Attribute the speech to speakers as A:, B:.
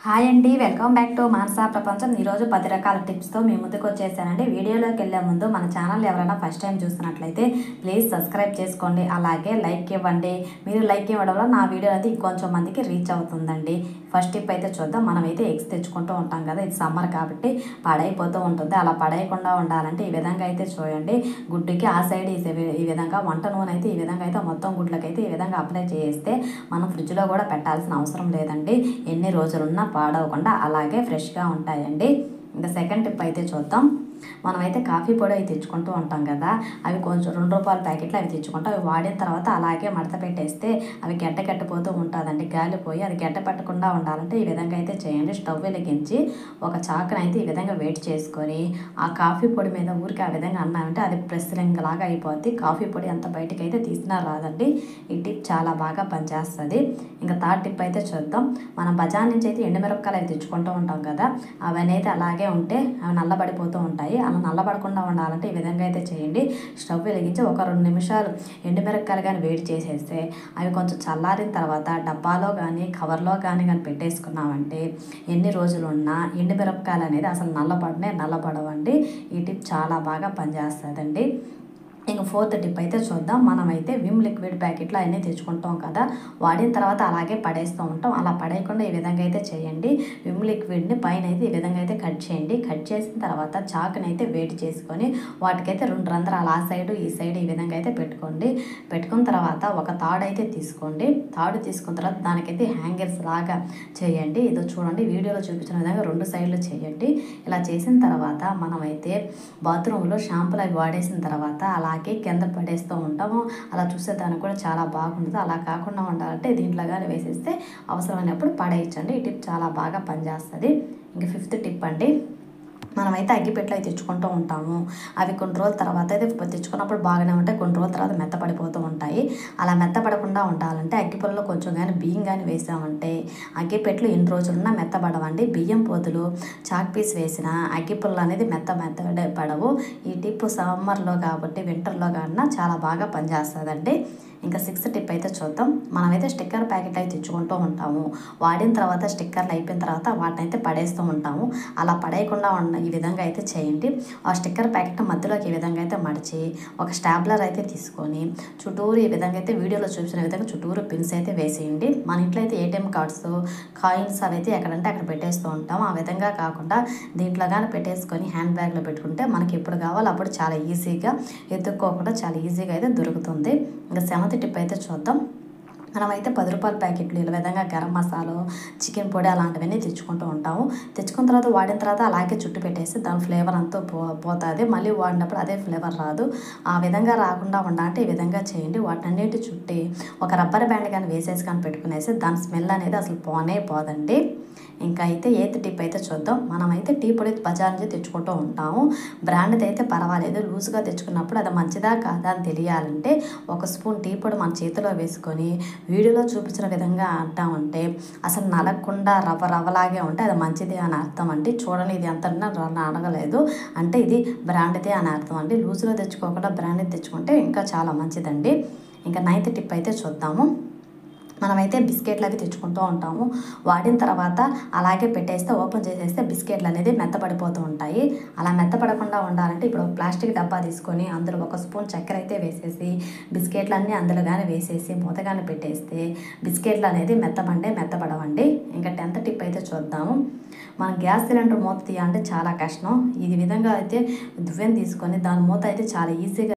A: Hi అండి, welcome back to Manasa ప్రపంచం. ఈరోజు 10 రకాల టిప్స్తో మీ ముందుకు వచ్చేసానండి. వీడియోలోకి వెళ్ళే ముందు మన ఛానల్ ఎవరైనా ఫస్ట్ టైం చూస్తున్నట్లయితే ప్లీజ్ సబ్స్క్రైబ్ చేసుకోండి, అలాగే లైక్ ఇవ్వండి. మీరు లైక్ ఇవ్వడం వల్ల నా వీడియో అయితే ఇంకొంచెం మందికి రీచ్ అవుతుందండి. ఫస్ట్ టిప్ అయితే చూద్దాం. మనమైతే ఎగ్స్ తెచ్చుకుంటూ ఉంటాం కదా, ఇది సమ్మర్ కాబట్టి పాడైపోతూ ఉంటుంది. అలా పడేయకుండా ఉండాలంటే ఈ విధంగా అయితే చూడండి, గుడ్డుకి ఆ సైడ్ ఈ విధంగా వంట నూనె అయితే ఈ విధంగా అయితే మొత్తం గుడ్లకైతే ఈ విధంగా అప్లై చేస్తే మనం ఫ్రిడ్జ్లో కూడా పెట్టాల్సిన అవసరం లేదండి. ఎన్ని రోజులున్నా పాడవకుండా అలాగే ఫ్రెష్గా ఉంటాయండి. ఇంకా సెకండ్ టిప్ అయితే చూద్దాం. మనమైతే కాఫీ పొడి అవి తెచ్చుకుంటూ ఉంటాం కదా, అవి కొంచెం ₹2 ప్యాకెట్లు అవి తెచ్చుకుంటాం. అవి వాడిన తర్వాత అలాగే మడత పెట్టేస్తే అవి గడ్డకట్టిపోతూ ఉంటుందండి, గాలిపోయి. అది గడ్డ పెట్టకుండా ఉండాలంటే ఈ విధంగా అయితే చేయండి. స్టవ్ వెలిగించి ఒక చాకుని అయితే ఈ విధంగా వేడి చేసుకొని ఆ కాఫీ పొడి మీద ఊరికి ఆ విధంగా అన్నామంటే అది ప్రెస్లింగ్ లాగా అయిపోద్ది. కాఫీ పొడి అంత బయటికి అయితే తీసినా రాదండి. ఈ టిప్ చాలా బాగా పనిచేస్తుంది. ఇంకా థర్డ్ టిప్ అయితే చూద్దాం. మనం బజార్ నుంచి అయితే ఎండుమిరపకాయలు అవి తెచ్చుకుంటూ ఉంటాం కదా, అవన్నీ అయితే అలాగే ఉంటే అవి నల్లబడిపోతూ ఉంటాయి. అలా నల్లబడకుండా ఉండాలంటే ఈ విధంగా అయితే చేయండి. స్టవ్ వెలిగించి ఒక 2 నిమిషాలు ఎండుమిరపకాయలు కానీ వేడి చేసేస్తే అవి కొంచెం చల్లారిన తర్వాత డబ్బాలో కానీ కవర్లో కానీ పెట్టేసుకున్నామంటే ఎన్ని రోజులు ఉన్నా ఎండుమిరపకాయలు అనేది అసలు నల్లబడవండి. ఈ టిప్ చాలా బాగా పనిచేస్తుందండి. ఇంక ఫోర్త్ టిప్ అయితే చూద్దాం. మనమైతే విమ్ లిక్విడ్ ప్యాకెట్లు అవన్నీ తెచ్చుకుంటాం కదా, వాడిన తర్వాత అలాగే పడేస్తూ ఉంటాం. అలా పడేయకుండా ఈ విధంగా అయితే చేయండి. విమ్ లిక్విడ్ని పైన అయితే ఈ విధంగా అయితే కట్ చేయండి. కట్ చేసిన తర్వాత చాకుని అయితే వేడి చేసుకొని వాటికైతే 2 రంధ్రాలు ఆ సైడు ఈ సైడ్ ఈ విధంగా అయితే పెట్టుకోండి. పెట్టుకున్న తర్వాత ఒక తాడు అయితే తీసుకోండి. తాడు తీసుకున్న తర్వాత దానికైతే హ్యాంగర్స్ లాగా చేయండి. ఇదో చూడండి, వీడియోలో చూపించిన విధంగా 2 సైడ్లు చేయండి. ఇలా చేసిన తర్వాత మనమైతే బాత్రూంలో షాంపూలు అవి వాడేసిన తర్వాత అలాగే కింద పడేస్తూ ఉంటాము. అలా చూసేదానికి కూడా చాలా బాగుంటుంది. అలా కాకుండా ఉండాలంటే దీంట్లో కానీ వేసేస్తే అవసరమైనప్పుడు పడేయచ్చండి. ఈ టిప్ చాలా బాగా పనిచేస్తుంది. ఇంక ఫిఫ్త్ టిప్ అండి. మనమైతే అగ్గిపెట్టెలు అవి తెచ్చుకుంటూ ఉంటాము. అవి కొన్ని రోజుల తర్వాత అయితే తెచ్చుకున్నప్పుడు బాగానే ఉంటాయి, కొన్ని రోజుల తర్వాత మెత్తపడిపోతూ ఉంటాయి. అలా మెత్తపడకుండా ఉండాలంటే అగ్గిపుల్లలో కొంచెం కానీ బియ్యం కానీ వేసామంటే అగ్గిపెట్టెలు ఎన్ని రోజులున్నా మెత్తపడవండి. బియ్యం పొదులు చాక్ పీస్ వేసిన అగ్గిపుల్ల అనేది మెత్తపడవు. ఈ టిప్ సమ్మర్లో కాబట్టి వింటర్లో కన్నా చాలా బాగా పనిచేస్తుందండి. ఇంకా సిక్స్త్ టిప్ అయితే చూద్దాం. మనమైతే స్టిక్కర్ ప్యాకెట్ అయితే తెచ్చుకుంటూ ఉంటాము. వాడిన తర్వాత స్టిక్కర్లు అయిపోయిన తర్వాత వాటిని అయితే పడేస్తూ ఉంటాము. అలా పడేయకుండా ఈ విధంగా అయితే చేయండి. ఆ స్టిక్కర్ ప్యాకెట్ మధ్యలోకి ఈ విధంగా అయితే మడిచి ఒక స్టాప్లర్ అయితే తీసుకొని చుట్టూరు ఈ విధంగా అయితే వీడియోలో చూపించిన విధంగా చుట్టూరు పిన్స్ అయితే వేసేయండి. మన ఇంట్లో అయితే ఏటీఎం కార్డ్స్ కాయిన్స్ అవి అయితే ఎక్కడంటే అక్కడ పెట్టేస్తూ ఉంటాము. ఆ విధంగా కాకుండా దీంట్లో కానీ పెట్టేసుకొని హ్యాండ్ బ్యాగ్లో పెట్టుకుంటే మనకి ఎప్పుడు కావాలో అప్పుడు చాలా ఈజీగా ఎత్తుక్కోకుండా చాలా ఈజీగా అయితే దొరుకుతుంది. ఇంకా సెవెంత్ టిప్ అయితే చూద్దాం. మనమైతే ₹10 ప్యాకెట్లు ఈ విధంగా గరం మసాలా చికెన్ పొడి అలాంటివన్నీ తెచ్చుకుంటూ ఉంటాము. తెచ్చుకున్న తర్వాత వాడిన తర్వాత అలాగే చుట్టు పెట్టేసి దాని ఫ్లేవర్ అంతా పోతుంది. మళ్ళీ వాడినప్పుడు అదే ఫ్లేవర్ రాదు. ఆ విధంగా రాకుండా ఉండాలంటే ఈ విధంగా చేయండి. వాటన్నిటి చుట్టి ఒక రబ్బర్ బ్యాండ్ కానీ వేసేసి కానీ పెట్టుకునేసి దాని స్మెల్ అనేది అసలు పోదండి. ఇంకా అయితే ఎయిత్ టిప్ అయితే చూద్దాం. మనమైతే టీ పొడి బజార్ నుంచి తెచ్చుకుంటూ ఉంటాము. బ్రాండ్ది అయితే పర్వాలేదు, లూజ్గా తెచ్చుకున్నప్పుడు అది మంచిదా కాదా అని తెలియాలంటే ఒక స్పూన్ టీ పొడి మన చేతిలో వేసుకొని వీడియోలో చూపించిన విధంగా అంటామంటే అసలు నలగకుండా రవ్వలాగే ఉంటే అది మంచిది అని అర్థం అండి. చూడండి, ఇది ఎంత అడగలేదు అంటే ఇది బ్రాండ్దే అని అర్థం అండి. లూజ్లో తెచ్చుకోకుండా బ్రాండ్ది తెచ్చుకుంటే ఇంకా చాలా మంచిదండి. ఇంకా నైన్త్ టిప్ అయితే చూద్దాము. మనమైతే బిస్కెట్లు అవి తెచ్చుకుంటూ ఉంటాము. వాడిన తర్వాత అలాగే పెట్టేస్తే ఓపెన్ చేసేస్తే బిస్కెట్లు అనేది మెత్తపడిపోతూ ఉంటాయి. అలా మెత్తపడకుండా ఉండాలంటే ఇప్పుడు ప్లాస్టిక్ డబ్బా తీసుకొని అందులో ఒక స్పూన్ చక్కెర అయితే వేసేసి బిస్కెట్లన్నీ అందులో కానీ వేసేసి మూతగానే పెట్టేస్తే బిస్కెట్లు అనేది మెత్తపడవండి. ఇంకా 10th టిప్ అయితే చూద్దాము. మనం గ్యాస్ సిలిండర్ మూత తీయాలంటే చాలా కష్టం. ఈ విధంగా అయితే దువ్వెన తీసుకొని దాని మూత అయితే చాలా ఈజీగా